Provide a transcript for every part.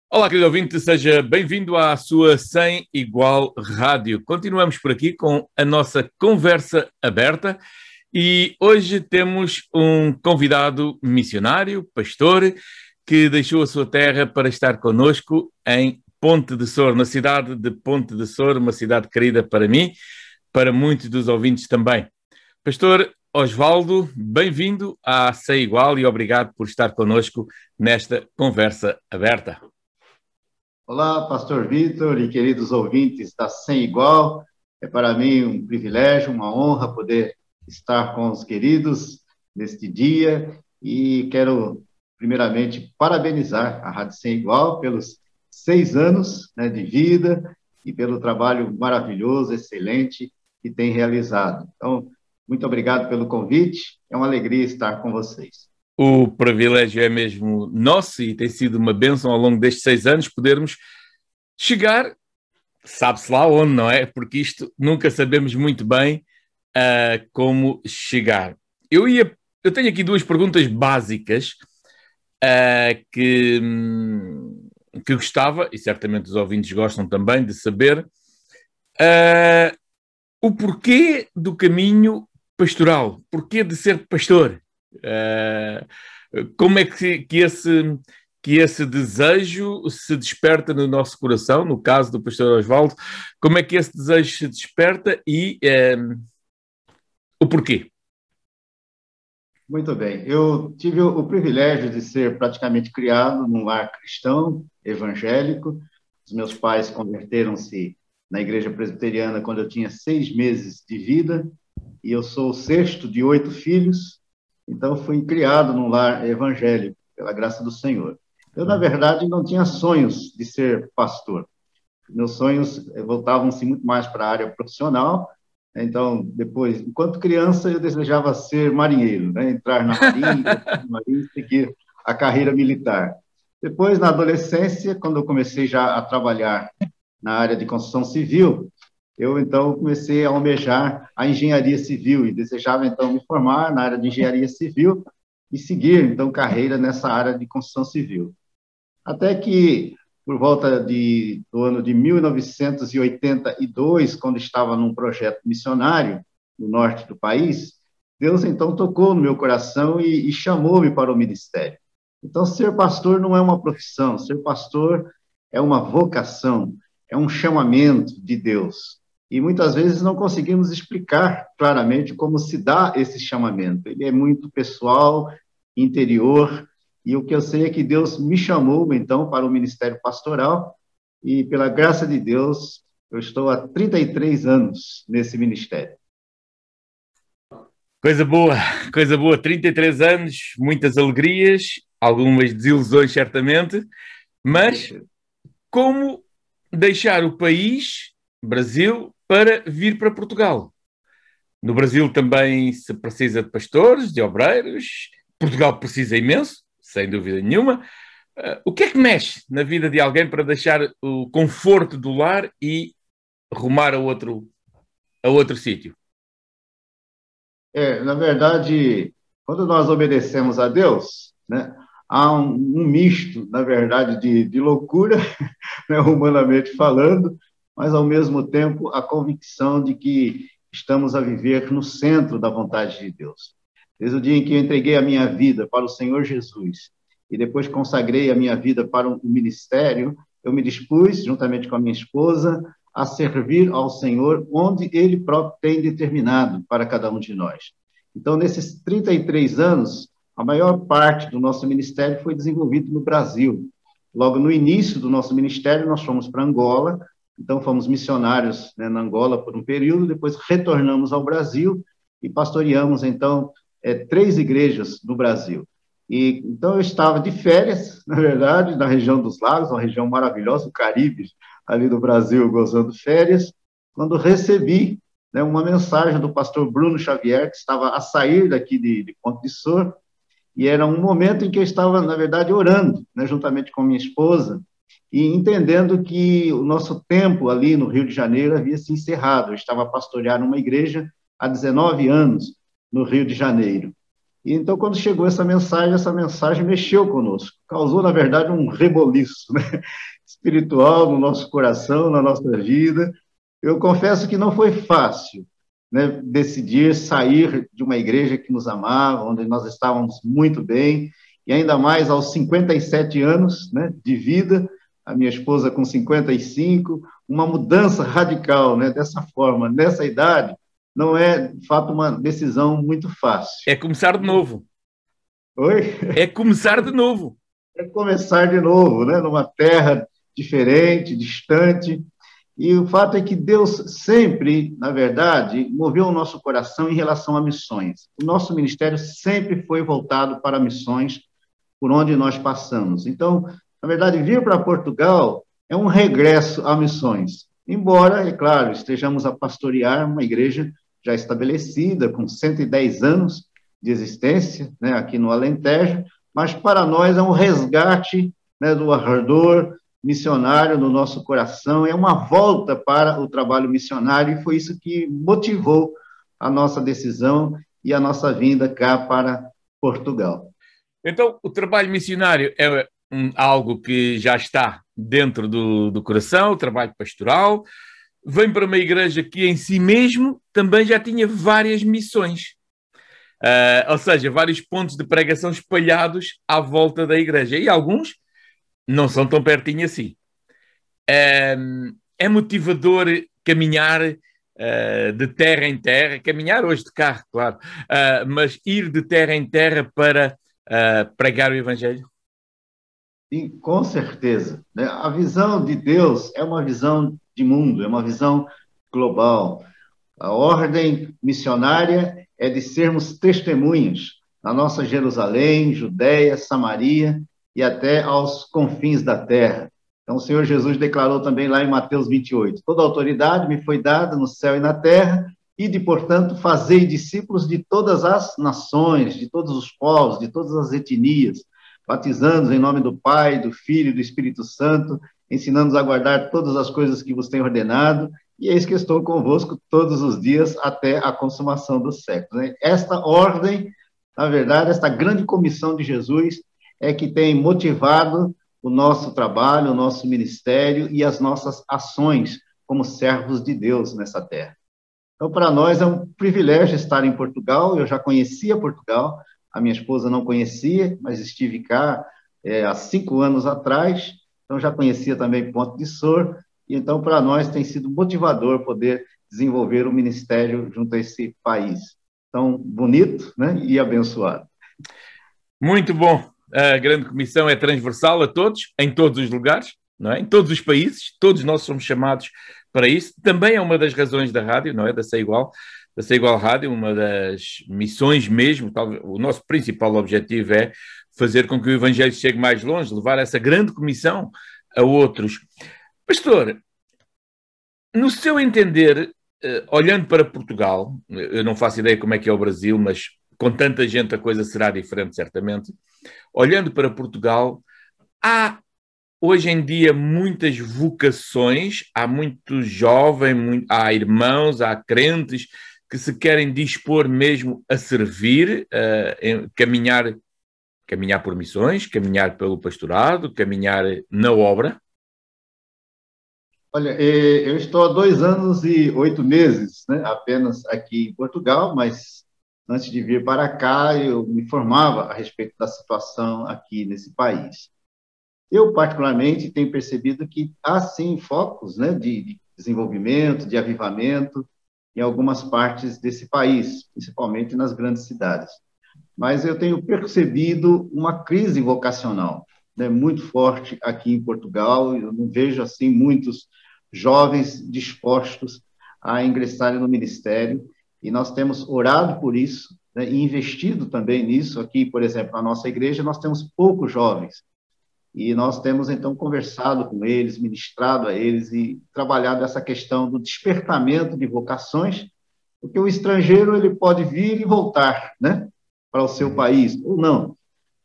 Olá, querido ouvinte, seja bem-vindo à sua Sem Igual Rádio. Continuamos por aqui com a nossa conversa aberta e hoje temos um convidado missionário, pastor, que deixou a sua terra para estar connosco em Ponte de Sor, na cidade de Ponte de Sor, uma cidade querida para mim, para muitos dos ouvintes também. Pastor Osvaldo, bem-vindo à Sem Igual e obrigado por estar connosco nesta conversa aberta. Olá, pastor Vitor e queridos ouvintes da Sem Igual. É para mim um privilégio, uma honra poder estar com os queridos neste dia e quero, primeiramente, parabenizar a Rádio Sem Igual pelos 6 anos, de vida e pelo trabalho maravilhoso, excelente que tem realizado. Então, muito obrigado pelo convite, é uma alegria estar com vocês. O privilégio é mesmo nosso e tem sido uma bênção ao longo destes 6 anos podermos chegar, sabe-se lá onde, não é? Porque isto nunca sabemos muito bem como chegar. Eu tenho aqui 2 perguntas básicas que gostava, e certamente os ouvintes gostam também de saber, o porquê do caminho pastoral, porquê de ser pastor. Como é que esse desejo se desperta no nosso coração, no caso do pastor Osvaldo, como é que esse desejo se desperta e o porquê? Muito bem, eu tive o privilégio de ser praticamente criado num lar cristão, evangélico. Os meus pais converteram-se na igreja presbiteriana quando eu tinha 6 meses de vida, e eu sou o 6º de 8 filhos. Então, fui criado num lar evangélico, pela graça do Senhor. Eu, na verdade, não tinha sonhos de ser pastor. Meus sonhos voltavam-se muito mais para a área profissional. Então, depois, enquanto criança, eu desejava ser marinheiro, entrar na marinha e seguir a carreira militar. Depois, na adolescência, quando eu comecei já a trabalhar na área de construção civil, eu, então, comecei a almejar a engenharia civil e desejava, então, me formar na área de engenharia civil e seguir, então, carreira nessa área de construção civil. Até que, por volta do ano de 1982, quando estava num projeto missionário no norte do país, Deus, então, tocou no meu coração e chamou-me para o ministério. Então, ser pastor não é uma profissão, ser pastor é uma vocação, é um chamamento de Deus. E muitas vezes não conseguimos explicar claramente como se dá esse chamamento. Ele é muito pessoal, interior, e o que eu sei é que Deus me chamou, então, para o ministério pastoral, e pela graça de Deus, eu estou há 33 anos nesse ministério. Coisa boa, 33 anos, muitas alegrias, algumas desilusões certamente, mas como deixar o país, Brasil, para vir para Portugal? No Brasil também se precisa de pastores, de obreiros, Portugal precisa imenso, sem dúvida nenhuma. O que é que mexe na vida de alguém para deixar o conforto do lar e rumar a outro sítio? Na verdade, quando nós obedecemos a Deus, há um misto, na verdade, de loucura, humanamente falando, mas, ao mesmo tempo, a convicção de que estamos a viver no centro da vontade de Deus. Desde o dia em que eu entreguei a minha vida para o Senhor Jesus e depois consagrei a minha vida para o ministério, eu me dispus, juntamente com a minha esposa, a servir ao Senhor onde Ele próprio tem determinado para cada um de nós. Então, nesses 33 anos, a maior parte do nosso ministério foi desenvolvido no Brasil. Logo no início do nosso ministério, nós fomos para Angola, então fomos missionários na Angola por um período, depois retornamos ao Brasil e pastoreamos, então, 3 igrejas no Brasil. E, então, eu estava de férias, na verdade, na região dos lagos, uma região maravilhosa, o Caribe, ali do Brasil, gozando férias, quando recebi uma mensagem do pastor Bruno Xavier, que estava a sair daqui de Ponte de Sor, e era um momento em que eu estava, na verdade, orando, juntamente com minha esposa, e entendendo que o nosso tempo ali no Rio de Janeiro havia se encerrado. Eu estava a pastorear uma igreja há 19 anos no Rio de Janeiro. E então, quando chegou essa mensagem mexeu conosco, causou, na verdade, um reboliço, né, espiritual no nosso coração, na nossa vida. Eu confesso que não foi fácil, né, decidir sair de uma igreja que nos amava, onde nós estávamos muito bem, e ainda mais aos 57 anos, né, de vida, a minha esposa com 55, uma mudança radical, né, dessa forma, nessa idade, não é, de fato, uma decisão muito fácil. É começar de novo. Oi? É começar de novo. É começar de novo, né, numa terra diferente, distante. E o fato é que Deus sempre, na verdade, moveu o nosso coração em relação a missões. O nosso ministério sempre foi voltado para missões por onde nós passamos. Então, na verdade, vir para Portugal é um regresso a missões. Embora, é claro, estejamos a pastorear uma igreja já estabelecida, com 110 anos de existência, né, aqui no Alentejo, mas para nós é um resgate, né, do ardor missionário no nosso coração, é uma volta para o trabalho missionário, e foi isso que motivou a nossa decisão e a nossa vinda cá para Portugal. Então, o trabalho missionário é algo que já está dentro do coração, o trabalho pastoral, vem para uma igreja que em si mesmo também já tinha várias missões. Ou seja, vários pontos de pregação espalhados à volta da igreja. E alguns não são tão pertinho assim. É motivador caminhar de terra em terra, caminhar hoje de carro, claro, mas ir de terra em terra para pregar o Evangelho? Sim, com certeza, né? A visão de Deus é uma visão de mundo, é uma visão global. A ordem missionária é de sermos testemunhas na nossa Jerusalém, Judéia, Samaria e até aos confins da terra. Então, o Senhor Jesus declarou também lá em Mateus 28, toda autoridade me foi dada no céu e na terra, e de, portanto, fazei discípulos de todas as nações, de todos os povos, de todas as etnias, batizando-os em nome do Pai, do Filho e do Espírito Santo, ensinando-os a guardar todas as coisas que vos tenho ordenado, e eis que estou convosco todos os dias até a consumação dos séculos. Né? Esta ordem, na verdade, esta grande comissão de Jesus é que tem motivado o nosso trabalho, o nosso ministério e as nossas ações como servos de Deus nessa terra. Então, para nós é um privilégio estar em Portugal. Eu já conhecia Portugal, a minha esposa não conhecia, mas estive cá há 5 anos atrás, então já conhecia também Ponte de Sor, e então para nós tem sido motivador poder desenvolver o ministério junto a esse país tão bonito, né, e abençoado. Muito bom. A grande comissão é transversal a todos, em todos os lugares, não é? Em todos os países, todos nós somos chamados para isso. Também é uma das razões da rádio, não é? Da Sei Igual Rádio, uma das missões mesmo, talvez, o nosso principal objetivo é fazer com que o Evangelho chegue mais longe, levar essa grande comissão a outros. Pastor, no seu entender, olhando para Portugal, eu não faço ideia como é que é o Brasil, mas com tanta gente a coisa será diferente, certamente. Olhando para Portugal, há hoje em dia muitas vocações, há muitos jovens, há irmãos, há crentes que se querem dispor mesmo a servir, caminhar por missões, caminhar pelo pastorado, caminhar na obra. Olha, eu estou há 2 anos e 8 meses, né, apenas aqui em Portugal, mas antes de vir para cá, eu me informava a respeito da situação aqui nesse país. Eu, particularmente, tenho percebido que há, sim, focos, né, de desenvolvimento, de avivamento em algumas partes desse país, principalmente nas grandes cidades. Mas eu tenho percebido uma crise vocacional, né, muito forte aqui em Portugal. Eu não vejo, assim, muitos jovens dispostos a ingressarem no ministério, e nós temos orado por isso, né, e investido também nisso. Aqui, por exemplo, na nossa igreja, nós temos poucos jovens, e nós temos, então, conversado com eles, ministrado a eles e trabalhado essa questão do despertamento de vocações, porque o estrangeiro ele pode vir e voltar, né, para o seu país, ou não,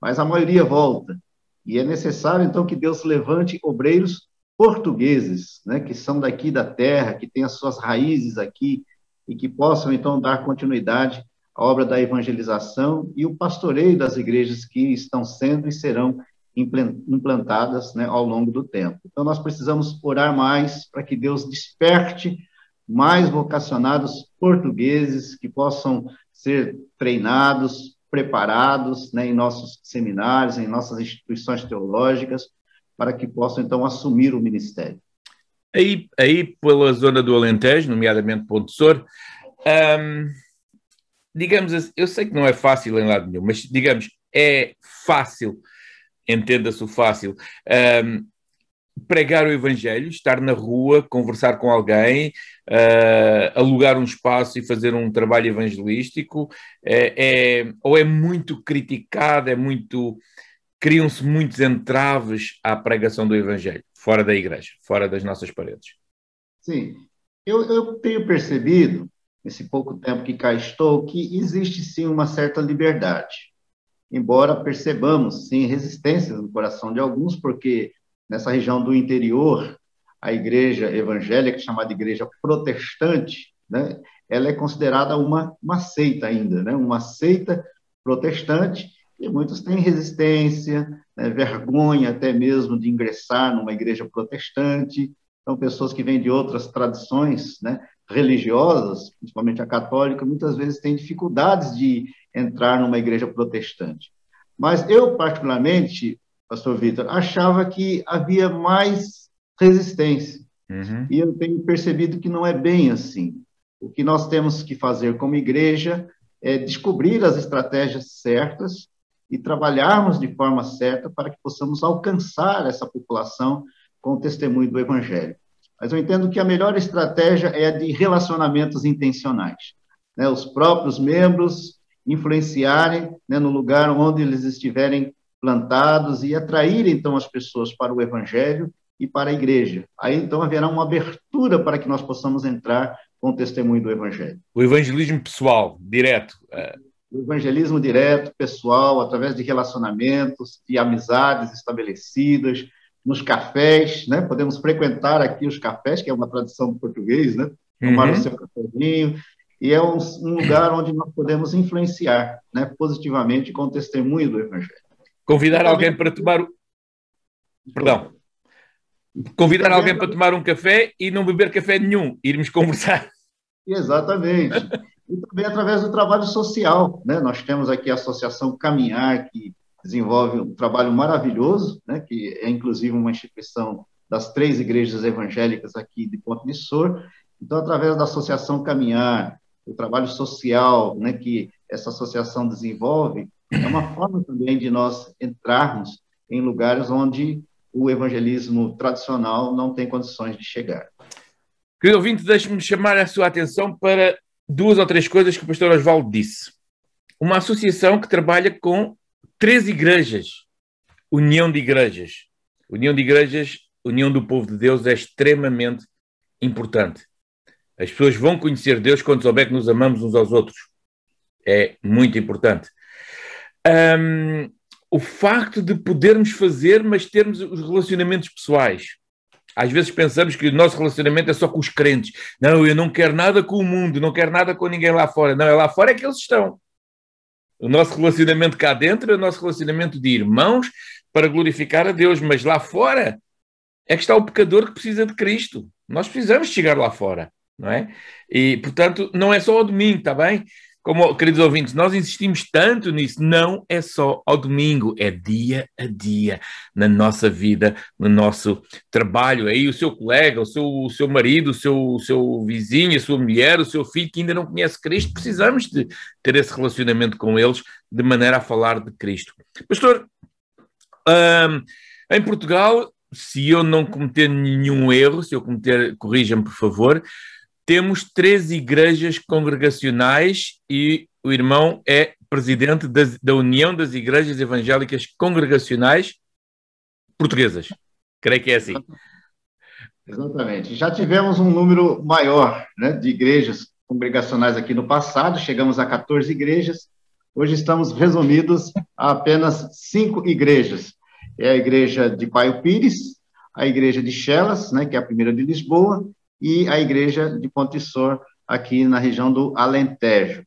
mas a maioria volta. E é necessário, então, que Deus levante obreiros portugueses, né, que são daqui da terra, que têm as suas raízes aqui, e que possam, então, dar continuidade a obra da evangelização e o pastoreio das igrejas que estão sendo e serão implantadas, né, ao longo do tempo. Então, nós precisamos orar mais para que Deus desperte mais vocacionados portugueses que possam ser treinados, preparados, né, em nossos seminários, em nossas instituições teológicas, para que possam, então, assumir o ministério. Aí pela zona do Alentejo, nomeadamente Ponte Sor, digamos assim, eu sei que não é fácil em lado nenhum, mas digamos, é fácil, entenda-se o fácil, pregar o Evangelho, estar na rua, conversar com alguém, alugar um espaço e fazer um trabalho evangelístico, ou é muito criticado, criam-se muitos entraves à pregação do Evangelho, fora da igreja, fora das nossas paredes. Sim, eu tenho percebido, nesse pouco tempo que cá estou, que existe sim uma certa liberdade, embora percebamos sim resistências no coração de alguns, porque nessa região do interior, a igreja evangélica, chamada igreja protestante, né, ela é considerada uma seita ainda, né, uma seita protestante, e muitos têm resistência, né, vergonha até mesmo de ingressar numa igreja protestante. Então, pessoas que vêm de outras tradições, né, religiosas, principalmente a católica, muitas vezes têm dificuldades de entrar numa igreja protestante. Mas eu, particularmente, pastor Vitor, achava que havia mais resistência. Uhum. E eu tenho percebido que não é bem assim. O que nós temos que fazer como igreja é descobrir as estratégias certas e trabalharmos de forma certa para que possamos alcançar essa população com o testemunho do Evangelho. Mas eu entendo que a melhor estratégia é a de relacionamentos intencionais, né? Os próprios membros influenciarem, né, no lugar onde eles estiverem plantados e atrair, então, as pessoas para o Evangelho e para a igreja. Aí, então, haverá uma abertura para que nós possamos entrar com o testemunho do Evangelho. O evangelismo pessoal, direto. O evangelismo direto, pessoal, através de relacionamentos, de amizades estabelecidas, nos cafés, né? Podemos frequentar aqui os cafés, que é uma tradição do português, né? Tomar o seu cafezinho, e é um lugar onde nós podemos influenciar, né, positivamente com o testemunho do Evangelho. Convidar alguém para tomar... Perdão. Convidar alguém para tomar um café e não beber café nenhum, irmos conversar. Exatamente. E também através do trabalho social, né? Nós temos aqui a Associação Caminhar, que desenvolve um trabalho maravilhoso, né? Que é inclusive uma instituição das 3 igrejas evangélicas aqui de Ponte de Sor. Então, através da Associação Caminhar, o trabalho social, né, que essa associação desenvolve, é uma forma também de nós entrarmos em lugares onde o evangelismo tradicional não tem condições de chegar. Querido ouvinte, deixe-me chamar a sua atenção para 2 ou 3 coisas que o pastor Osvaldo disse. Uma associação que trabalha com 3 igrejas, união de igrejas. União de igrejas, união do povo de Deus é extremamente importante. As pessoas vão conhecer Deus quando souber que nos amamos uns aos outros. É muito importante. O facto de podermos fazer, mas termos os relacionamentos pessoais. Às vezes pensamos que o nosso relacionamento é só com os crentes. Não, eu não quero nada com o mundo, não quero nada com ninguém lá fora. Não, é lá fora é que eles estão. O nosso relacionamento cá dentro é o nosso relacionamento de irmãos para glorificar a Deus, mas lá fora é que está o pecador que precisa de Cristo. Nós precisamos chegar lá fora, não é? E, portanto, não é só ao domingo, está bem? Como, queridos ouvintes, nós insistimos tanto nisso, não é só ao domingo, é dia a dia, na nossa vida, no nosso trabalho. Aí o seu colega, o seu marido, o seu vizinho, a sua mulher, o seu filho que ainda não conhece Cristo, precisamos de ter esse relacionamento com eles, de maneira a falar de Cristo. Pastor, em Portugal, se eu não cometer nenhum erro, se eu cometer, corrija-me por favor, temos 3 igrejas congregacionais e o irmão é presidente da União das Igrejas Evangélicas Congregacionais Portuguesas. Creio que é assim. Exatamente. Já tivemos um número maior, né, de igrejas congregacionais aqui no passado, chegamos a 14 igrejas. Hoje estamos resumidos a apenas 5 igrejas. É a igreja de Paio Pires, a igreja de Chelas, né, que é a primeira de Lisboa, e a igreja de Ponte Sor, aqui na região do Alentejo.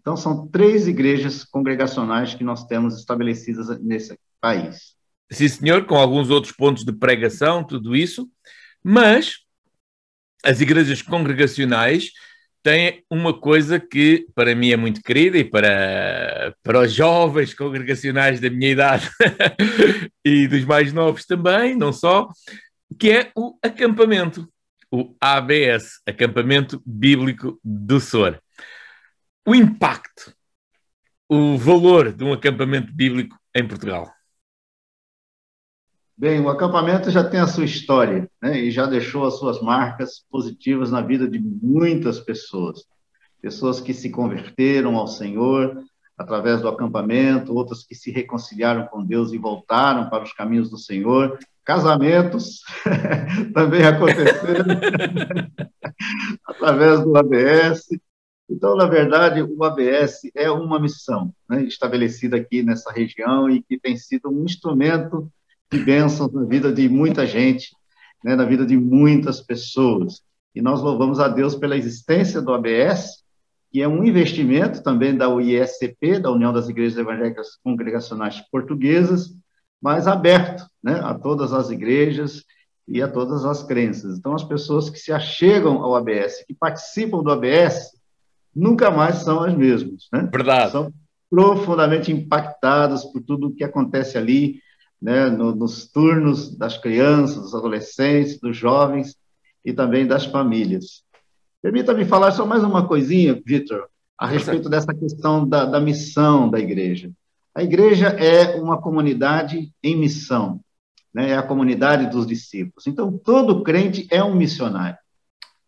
Então, são 3 igrejas congregacionais que nós temos estabelecidas nesse país. Sim, senhor, com alguns outros pontos de pregação, tudo isso, mas as igrejas congregacionais têm uma coisa que para mim é muito querida e para os jovens congregacionais da minha idade e dos mais novos também, não só, que é o acampamento, o ABS, Acampamento Bíblico do Sor. O impacto, o valor de um acampamento bíblico em Portugal. Bem, o acampamento já tem a sua história, né? E já deixou as suas marcas positivas na vida de muitas pessoas. Pessoas que se converteram ao Senhor através do acampamento, outras que se reconciliaram com Deus e voltaram para os caminhos do Senhor. Casamentos também aconteceram através do ABS. Então, na verdade, o ABS é uma missão, né, estabelecida aqui nessa região e que tem sido um instrumento de bênção na vida de muita gente, né, na vida de muitas pessoas. E nós louvamos a Deus pela existência do ABS, que é um investimento também da UISCP, da União das Igrejas Evangélicas Congregacionais Portuguesas, mas aberto, né, a todas as igrejas e a todas as crenças. Então, as pessoas que se achegam ao ABS, que participam do ABS, nunca mais são as mesmas, né? Verdade. São profundamente impactadas por tudo o que acontece ali, né, nos turnos das crianças, dos adolescentes, dos jovens e também das famílias. Permita-me falar só mais uma coisinha, Vitor, a respeito dessa questão da missão da igreja. A igreja é uma comunidade em missão, né? É a comunidade dos discípulos. Então, todo crente é um missionário.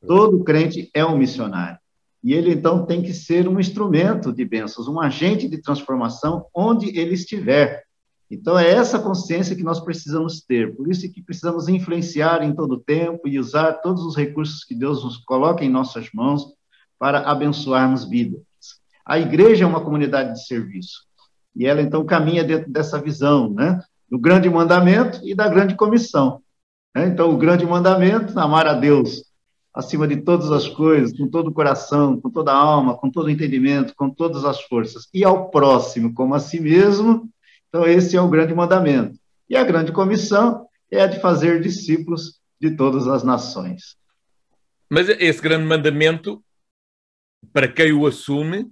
Todo crente é um missionário. E ele, então, tem que ser um instrumento de bênçãos, um agente de transformação onde ele estiver. Então, é essa consciência que nós precisamos ter. Por isso que precisamos influenciar em todo o tempo e usar todos os recursos que Deus nos coloca em nossas mãos para abençoarmos vidas. A igreja é uma comunidade de serviço. E ela, então, caminha dentro dessa visão, né? Do grande mandamento e da grande comissão. Né? Então, o grande mandamento, amar a Deus acima de todas as coisas, com todo o coração, com toda a alma, com todo o entendimento, com todas as forças. E ao próximo, como a si mesmo. Então, esse é o grande mandamento. E a grande comissão é a de fazer discípulos de todas as nações. Mas esse grande mandamento, para quem o assume,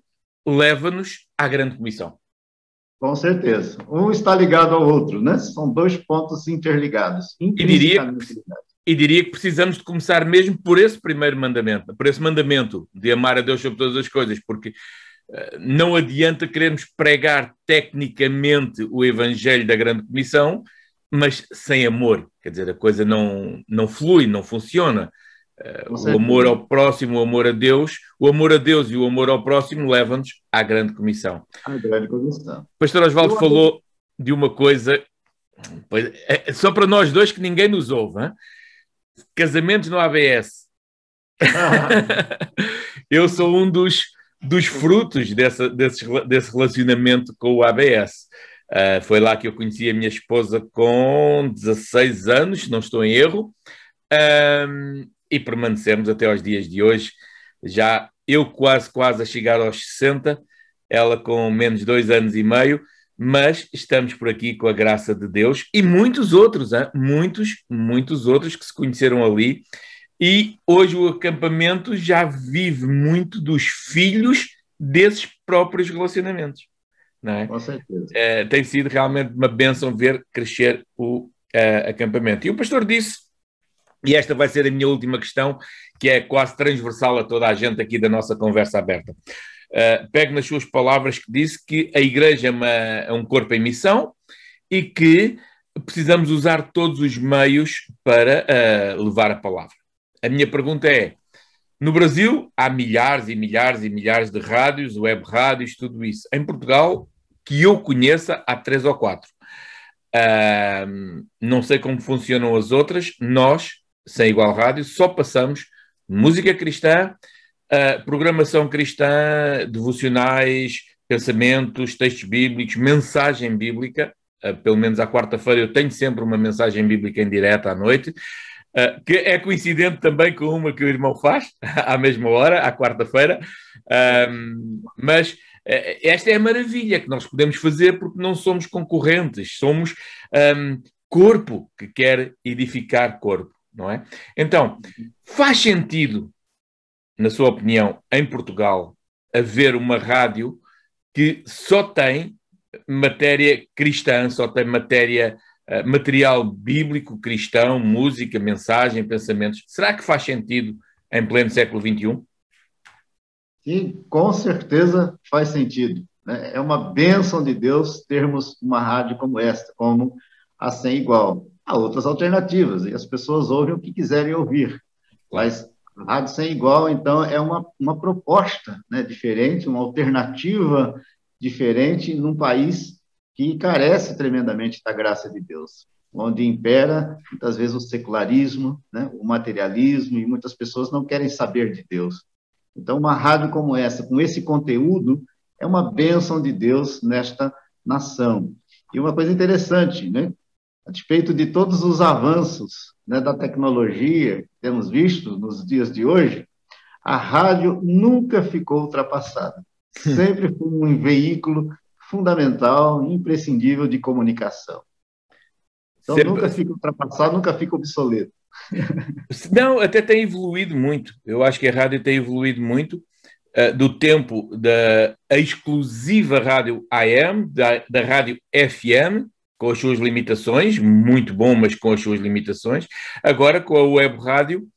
leva-nos à grande comissão. Com certeza. Um está ligado ao outro, né? São 2 pontos interligados, intrinsecamente ligados. E diria que precisamos de começar mesmo por esse primeiro mandamento, por esse mandamento de amar a Deus sobre todas as coisas, porque não adianta querermos pregar tecnicamente o Evangelho da Grande Comissão, mas sem amor. Quer dizer, a coisa não flui, não funciona. O amor ao próximo, o amor a Deus e o amor ao próximo levam-nos à Grande Comissão. A Grande Comissão. O pastor Osvaldo falou de uma coisa, só para nós dois que ninguém nos ouve, hein? Casamentos no ABS. Eu sou um dos frutos desse relacionamento com o ABS. Foi lá que eu conheci a minha esposa com 16 anos, se não estou em erro, e permanecemos até aos dias de hoje. Já eu quase a chegar aos 60, ela com menos 2 anos e meio, mas estamos por aqui com a graça de Deus e muitos outros, muitos outros que se conheceram ali. E hoje o acampamento já vive muito dos filhos desses próprios relacionamentos. Não é? Com certeza. Tem sido realmente uma bênção ver crescer o acampamento. E o pastor disse, e esta vai ser a minha última questão, que é quase transversal a toda a gente aqui da nossa conversa aberta. Pego nas suas palavras que disse que a igreja é um corpo em missão e que precisamos usar todos os meios para levar a palavra. A minha pergunta é, no Brasil há milhares e milhares e milhares de rádios, web rádios, tudo isso. Em Portugal, que eu conheça, há 3 ou 4. Não sei como funcionam as outras. Nós, Sem Igual Rádio, só passamos música cristã, programação cristã, devocionais, pensamentos, textos bíblicos, mensagem bíblica. Pelo menos à quarta-feira eu tenho sempre uma mensagem bíblica em direto à noite, que é coincidente também com uma que o irmão faz, à mesma hora, à quarta-feira. Mas Esta é a maravilha que nós podemos fazer porque não somos concorrentes, somos corpo que quer edificar corpo, não é? Então, faz sentido, na sua opinião, em Portugal, haver uma rádio que só tem matéria cristã, só tem material bíblico, cristão, música, mensagem, pensamentos? Será que faz sentido em pleno século XXI? Sim, com certeza faz sentido, né? É uma bênção de Deus termos uma rádio como esta, como a Sem Igual. Há outras alternativas, e as pessoas ouvem o que quiserem ouvir. Claro. Mas a Rádio Sem Igual, então, é uma proposta, né, diferente, uma alternativa diferente num país que carece tremendamente da graça de Deus, onde impera, muitas vezes, o secularismo, né, o materialismo, e muitas pessoas não querem saber de Deus. Então, uma rádio como essa, com esse conteúdo, é uma bênção de Deus nesta nação. E uma coisa interessante, né? A despeito de todos os avanços, né, da tecnologia que temos visto nos dias de hoje, a rádio nunca ficou ultrapassada. Sempre foi um veículo fundamental, imprescindível de comunicação. Então, nunca fica ultrapassado, nunca fica obsoleto. Não, até tem evoluído muito. Eu acho que a rádio tem evoluído muito do tempo da exclusiva rádio AM, da rádio FM, com as suas limitações, muito bom, mas com as suas limitações. Agora com a web rádio,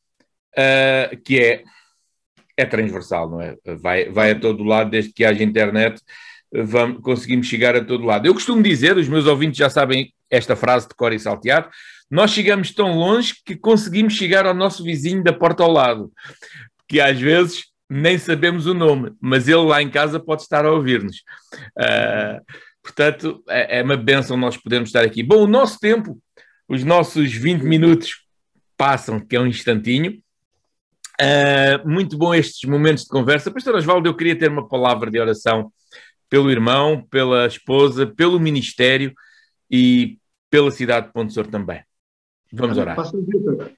que é transversal, não é? Vai a todo lado, desde que haja internet, conseguimos chegar a todo lado. Eu costumo dizer, os meus ouvintes já sabem esta frase de cor e salteado, nós chegamos tão longe que conseguimos chegar ao nosso vizinho da porta ao lado, que às vezes nem sabemos o nome, mas ele lá em casa pode estar a ouvir-nos. Portanto, é uma bênção nós podermos estar aqui. Bom, o nosso tempo, os nossos 20 minutos passam, que é um instantinho. Muito bom estes momentos de conversa. Pastor Osvaldo, eu queria ter uma palavra de oração pelo irmão, pela esposa, pelo ministério e pela cidade de Ponte Sor também. Vamos orar. Pastor Vitor,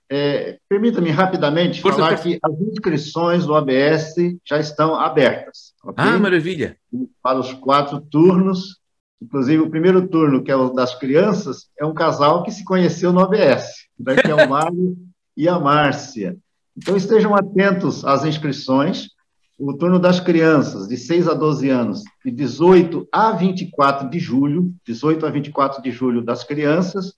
permita-me rapidamente falar que as inscrições do ABS já estão abertas. Okay? Maravilha. Para os 4 turnos. Inclusive, o primeiro turno, que é o das crianças, é um casal que se conheceu no ABS, né, que é o Mário e a Márcia. Então, estejam atentos às inscrições. O turno das crianças, de 6 a 12 anos, de 18 a 24 de julho, 18 a 24 de julho das crianças,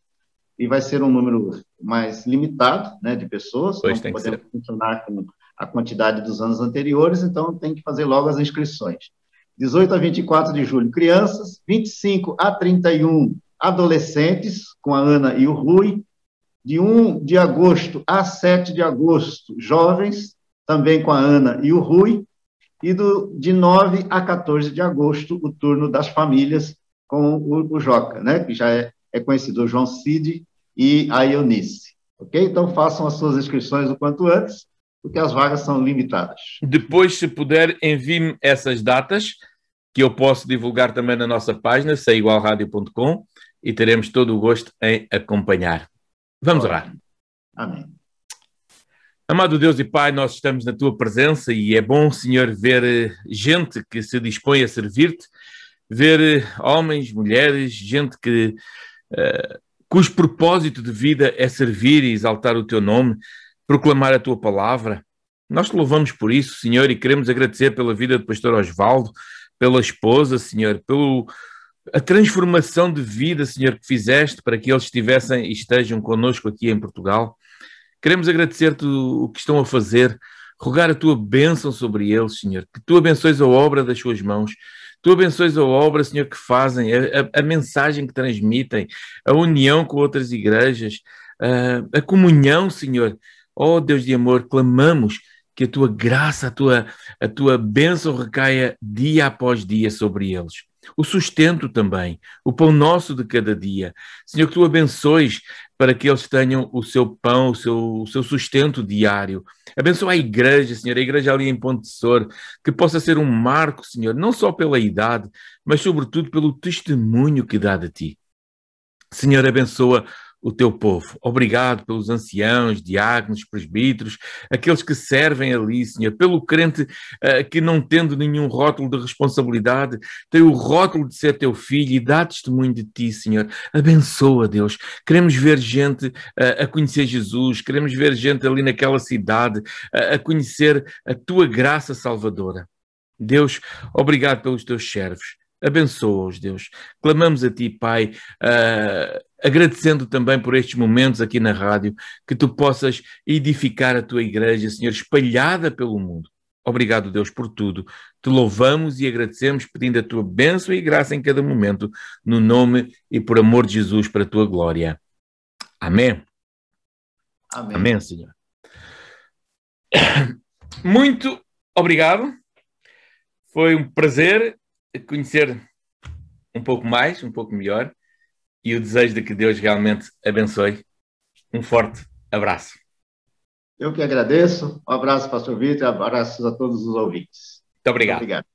e vai ser um número mais limitado, né, de pessoas, pois não podemos funcionar com a quantidade dos anos anteriores, então tem que fazer logo as inscrições. 18 a 24 de julho, crianças, 25 a 31, adolescentes, com a Ana e o Rui, de 1 de agosto a 7 de agosto, jovens, também com a Ana e o Rui, e de 9 a 14 de agosto, o turno das famílias, com o Joca, né, que já é conhecido, o João Cid e a Eunice. Ok? Então, façam as suas inscrições o quanto antes, porque as vagas são limitadas. Depois, se puder, envie-me essas datas, que eu posso divulgar também na nossa página, seigualradio.com, e teremos todo o gosto em acompanhar. Vamos orar. Amém. Amado Deus e Pai, nós estamos na Tua presença e é bom, Senhor, ver gente que se dispõe a servir-te, ver homens, mulheres, gente cujo propósito de vida é servir e exaltar o Teu nome, proclamar a Tua palavra. Nós te louvamos por isso, Senhor, e queremos agradecer pela vida do pastor Osvaldo, pela esposa, Senhor, pela transformação de vida, Senhor, que fizeste para que eles estivessem e estejam connosco aqui em Portugal. Queremos agradecer-te o que estão a fazer, rogar a Tua bênção sobre eles, Senhor, que Tu abençoes a obra das suas mãos, Tu abençoes a obra, Senhor, que fazem, a mensagem que transmitem, a união com outras igrejas, a comunhão, Senhor. Oh, Deus de amor, clamamos que a Tua graça, a tua bênção recaia dia após dia sobre eles. O sustento também, o pão nosso de cada dia. Senhor, que Tu abençoes para que eles tenham o seu pão, o seu sustento diário. Abençoa a igreja, Senhor, a igreja ali em Ponte Sor, que possa ser um marco, Senhor, não só pela idade, mas sobretudo pelo testemunho que dá de Ti. Senhor, abençoa o teu povo. Obrigado pelos anciãos, diáconos, presbíteros, aqueles que servem ali, Senhor, pelo crente que, não tendo nenhum rótulo de responsabilidade, tem o rótulo de ser teu filho e dá testemunho de ti, Senhor. Abençoa, Deus. Queremos ver gente a conhecer Jesus, queremos ver gente ali naquela cidade a conhecer a tua graça salvadora. Deus, obrigado pelos teus servos. Abençoa-os, Deus. Clamamos a ti, Pai, agradecendo também por estes momentos aqui na rádio, que tu possas edificar a tua igreja, Senhor, espalhada pelo mundo. Obrigado, Deus, por tudo. Te louvamos e agradecemos, pedindo a tua bênção e graça em cada momento, no nome e por amor de Jesus, para a tua glória. Amém. Amém. Amém, Senhor. Muito obrigado. Foi um prazer conhecer um pouco mais, um pouco melhor, e o desejo de que Deus realmente abençoe. Um forte abraço. Eu que agradeço. Um abraço, pastor Vitor, abraços a todos os ouvintes. Muito obrigado. Muito obrigado.